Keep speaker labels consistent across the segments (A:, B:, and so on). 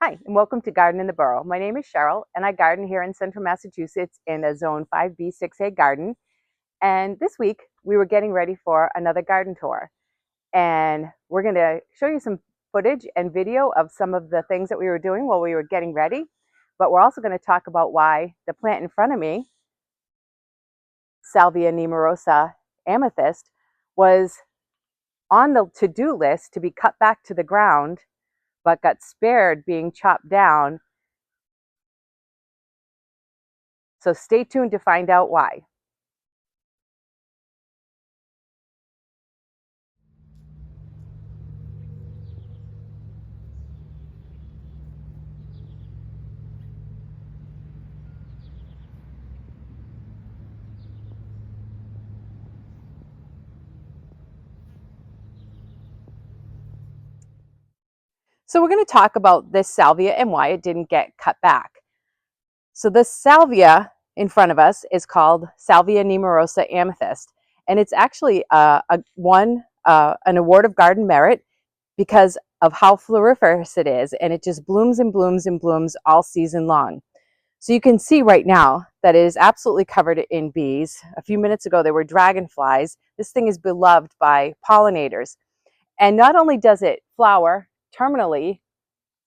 A: Hi, and welcome to Garden in the Borough. My name is Cheryl, and I garden here in central Massachusetts in a Zone 5B 6A garden. And this week, we were getting ready for another garden tour. And we're going to show you some footage and video of some of the things that we were doing while we were getting ready. But we're also going to talk about why the plant in front of me, Salvia nemerosa Amethyst, was on the to-do list to be cut back to the ground, but got spared being chopped down. So stay tuned to find out why. So we're going to talk about this salvia and why it didn't get cut back. So this salvia in front of us is called Salvia nemerosa Amethyst, and it's actually an award of garden merit because of how floriferous it is, and it just blooms and blooms and blooms all season long. So you can see right now that it is absolutely covered in bees. A few minutes ago there were dragonflies. This thing is beloved by pollinators. And not only does it flower terminally,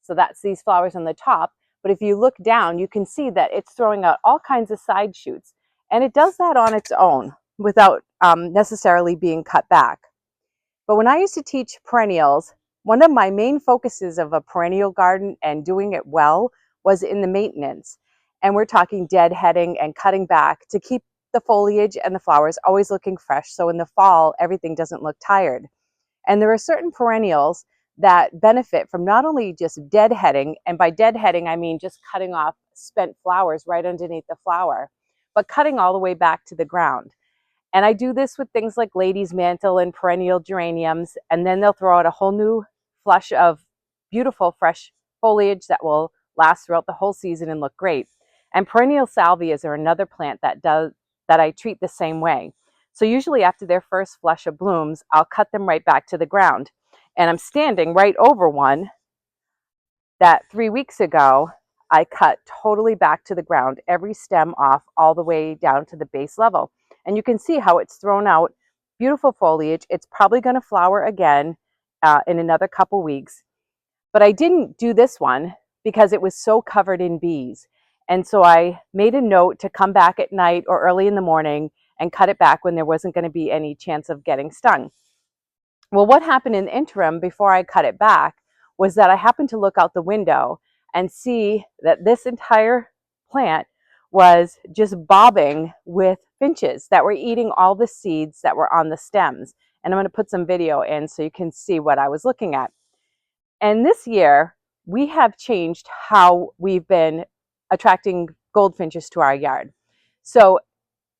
A: so that's these flowers on the top, but if you look down, you can see that it's throwing out all kinds of side shoots. And it does that on its own without necessarily being cut back. But when I used to teach perennials, one of my main focuses of a perennial garden and doing it well was in the maintenance. And we're talking deadheading and cutting back to keep the foliage and the flowers always looking fresh. So in the fall, everything doesn't look tired. And there are certain perennials that benefit from not only just deadheading, and by deadheading, I mean just cutting off spent flowers right underneath the flower, but cutting all the way back to the ground. And I do this with things like ladies' mantle and perennial geraniums, and then they'll throw out a whole new flush of beautiful fresh foliage that will last throughout the whole season and look great. And perennial salvias are another plant that I treat the same way. So usually after their first flush of blooms, I'll cut them right back to the ground. And I'm standing right over one that 3 weeks ago, I cut totally back to the ground, every stem off all the way down to the base level. And you can see how it's thrown out beautiful foliage. It's probably going to flower again in another couple weeks. But I didn't do this one because it was so covered in bees. And so I made a note to come back at night or early in the morning and cut it back when there wasn't going to be any chance of getting stung. Well, what happened in the interim before I cut it back was that I happened to look out the window and see that this entire plant was just bobbing with finches that were eating all the seeds that were on the stems. And I'm going to put some video in so you can see what I was looking at. And this year, we have changed how we've been attracting goldfinches to our yard. So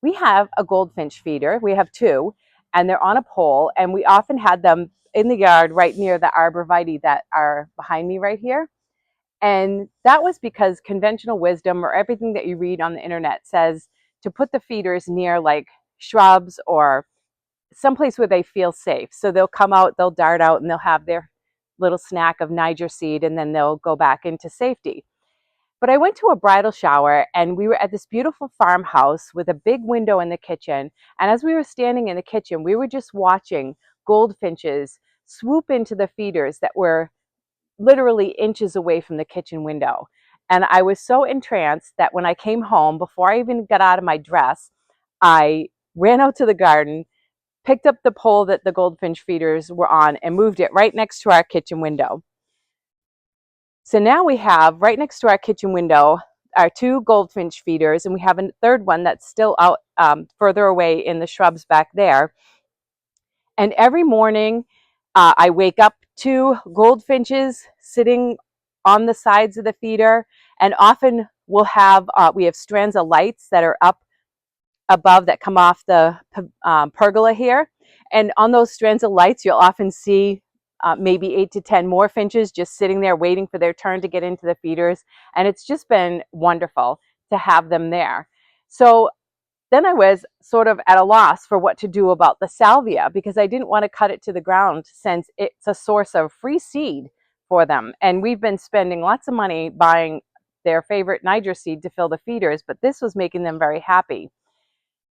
A: we have a goldfinch feeder. We have two, and they're on a pole, and we often had them in the yard right near the arborvitae that are behind me right here. And that was because conventional wisdom, or everything that you read on the internet, says to put the feeders near like shrubs or someplace where they feel safe. So they'll come out, they'll dart out, and they'll have their little snack of Niger seed, and then they'll go back into safety. But I went to a bridal shower, and we were at this beautiful farmhouse with a big window in the kitchen. And as we were standing in the kitchen, we were just watching goldfinches swoop into the feeders that were literally inches away from the kitchen window. And I was so entranced that when I came home, before I even got out of my dress, I ran out to the garden, picked up the pole that the goldfinch feeders were on, and moved it right next to our kitchen window. So now we have right next to our kitchen window our two goldfinch feeders, and we have a third one that's still out further away in the shrubs back there. And every morning I wake up to goldfinches sitting on the sides of the feeder, and often we have strands of lights that are up above that come off the pergola here. And on those strands of lights, you'll often see maybe 8 to 10 more finches just sitting there waiting for their turn to get into the feeders. And it's just been wonderful to have them there. So then I was sort of at a loss for what to do about the salvia, because I didn't want to cut it to the ground since it's a source of free seed for them. And we've been spending lots of money buying their favorite Niger seed to fill the feeders, but this was making them very happy.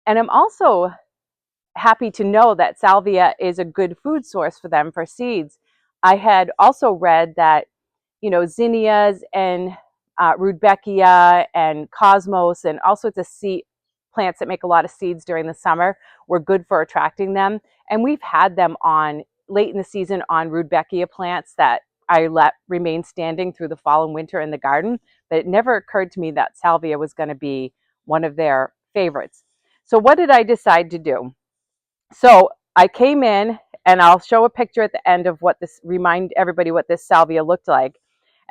A: And I'm also happy to know that salvia is a good food source for them for seeds. I had also read that, zinnias and rudbeckia and cosmos and all sorts of seed plants that make a lot of seeds during the summer were good for attracting them. And we've had them on late in the season on rudbeckia plants that I let remain standing through the fall and winter in the garden. But it never occurred to me that salvia was going to be one of their favorites. So what did I decide to do? So I came in, and I'll show a picture at the end of remind everybody what this salvia looked like.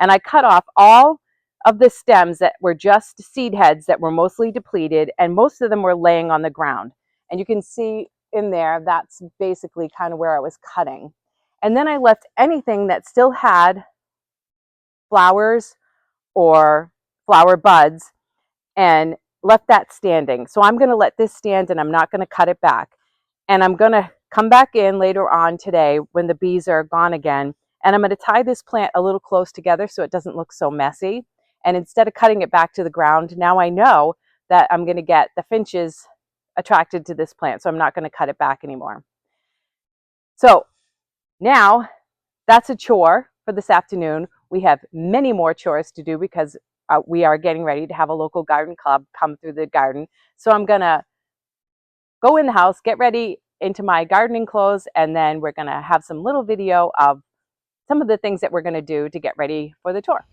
A: And I cut off all of the stems that were just seed heads that were mostly depleted, and most of them were laying on the ground. And you can see in there, that's basically kind of where I was cutting. And then I left anything that still had flowers or flower buds and left that standing. So I'm going to let this stand, and I'm not going to cut it back. And I'm going to come back in later on today when the bees are gone again. And I'm going to tie this plant a little close together so it doesn't look so messy. And instead of cutting it back to the ground, now I know that I'm going to get the finches attracted to this plant. So I'm not going to cut it back anymore. So now that's a chore for this afternoon. We have many more chores to do because we are getting ready to have a local garden club come through the garden. So I'm going to go in the house, get ready into my gardening clothes, and then we're going to have some little video of some of the things that we're going to do to get ready for the tour.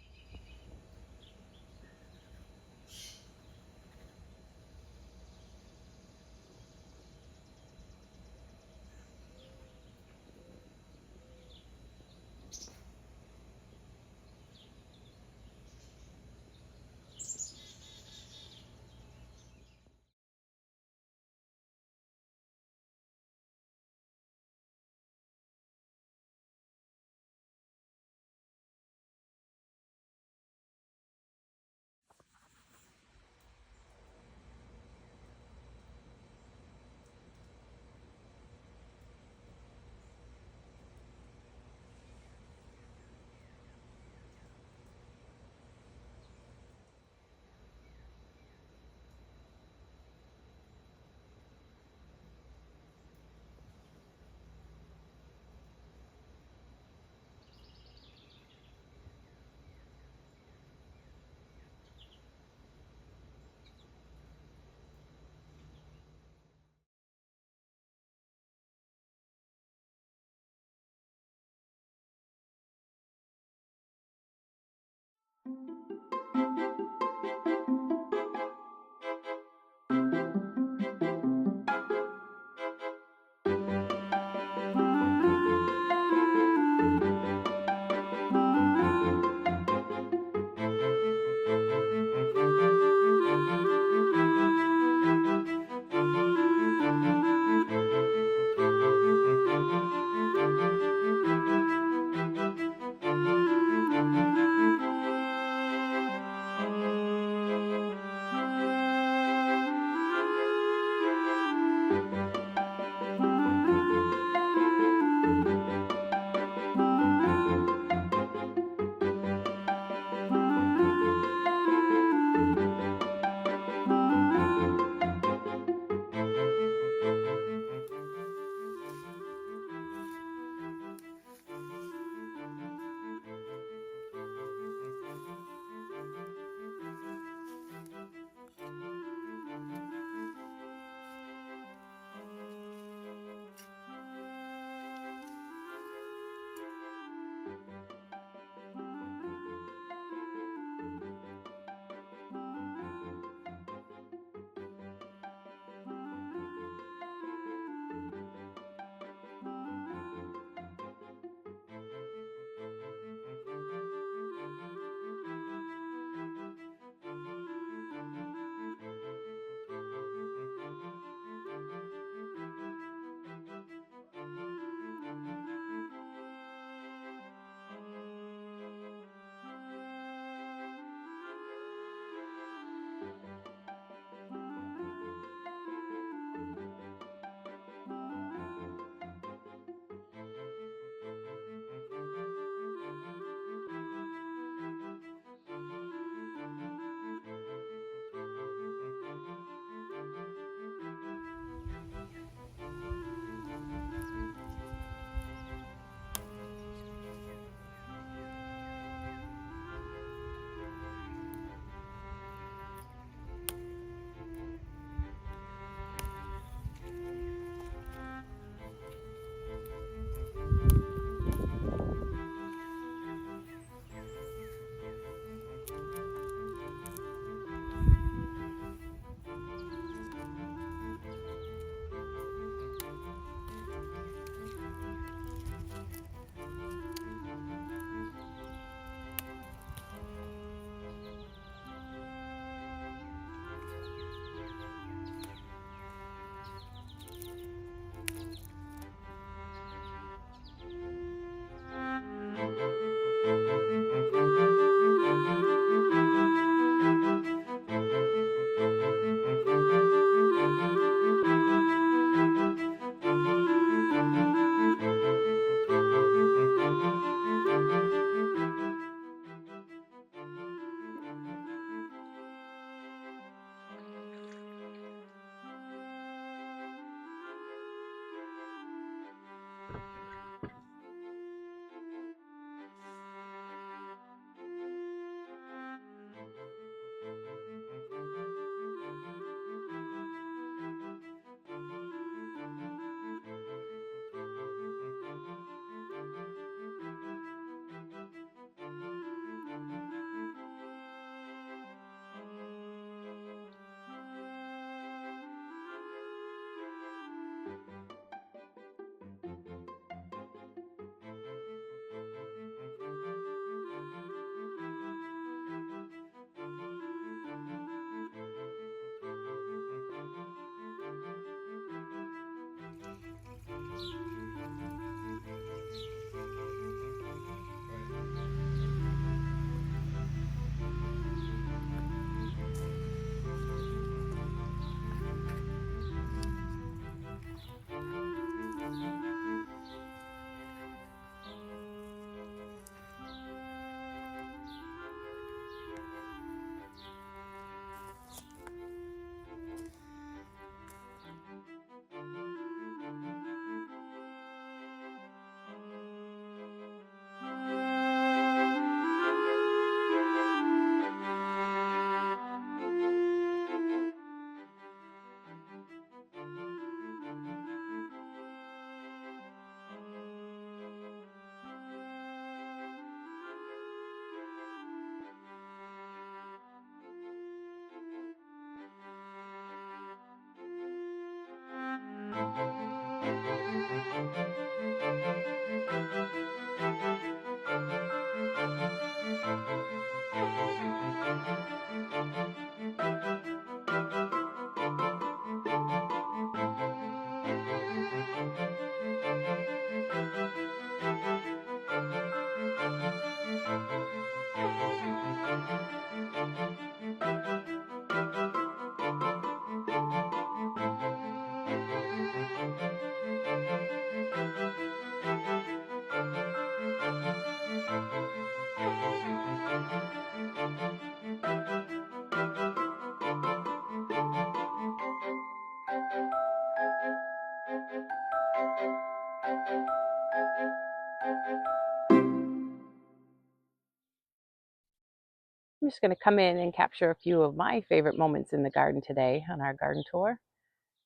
A: I'm just going to come in and capture a few of my favorite moments in the garden today on our garden tour.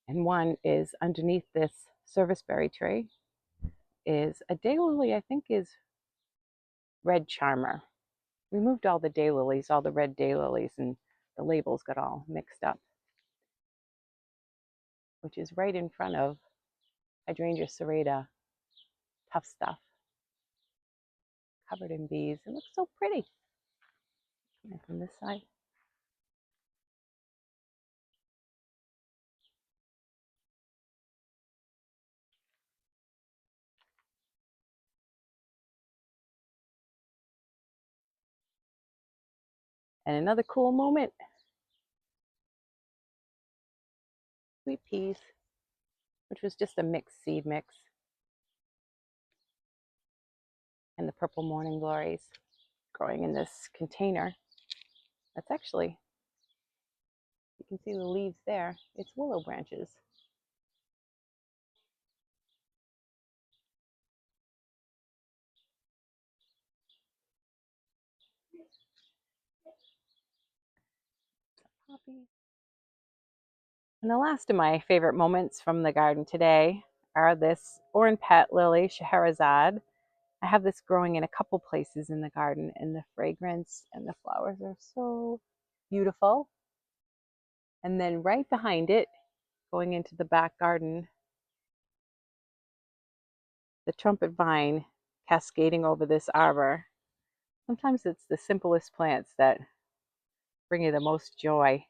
A: And one is underneath this serviceberry tree is a daylily, I think is red charmer. We moved all the daylilies, all the red daylilies, and the labels got all mixed up, which is right in front of Hydrangea serrata, tough stuff, covered in bees. It looks so pretty. And from this side. And another cool moment, sweet peas, which was just a mixed seed mix, and the purple morning glories growing in this container. That's actually, you can see the leaves there, it's willow branches. Poppy. And the last of my favorite moments from the garden today are this Oran-Pet lily, Scheherazade. I have this growing in a couple places in the garden, and the fragrance and the flowers are so beautiful. And then right behind it, going into the back garden, the trumpet vine cascading over this arbor. Sometimes it's the simplest plants that bring you the most joy.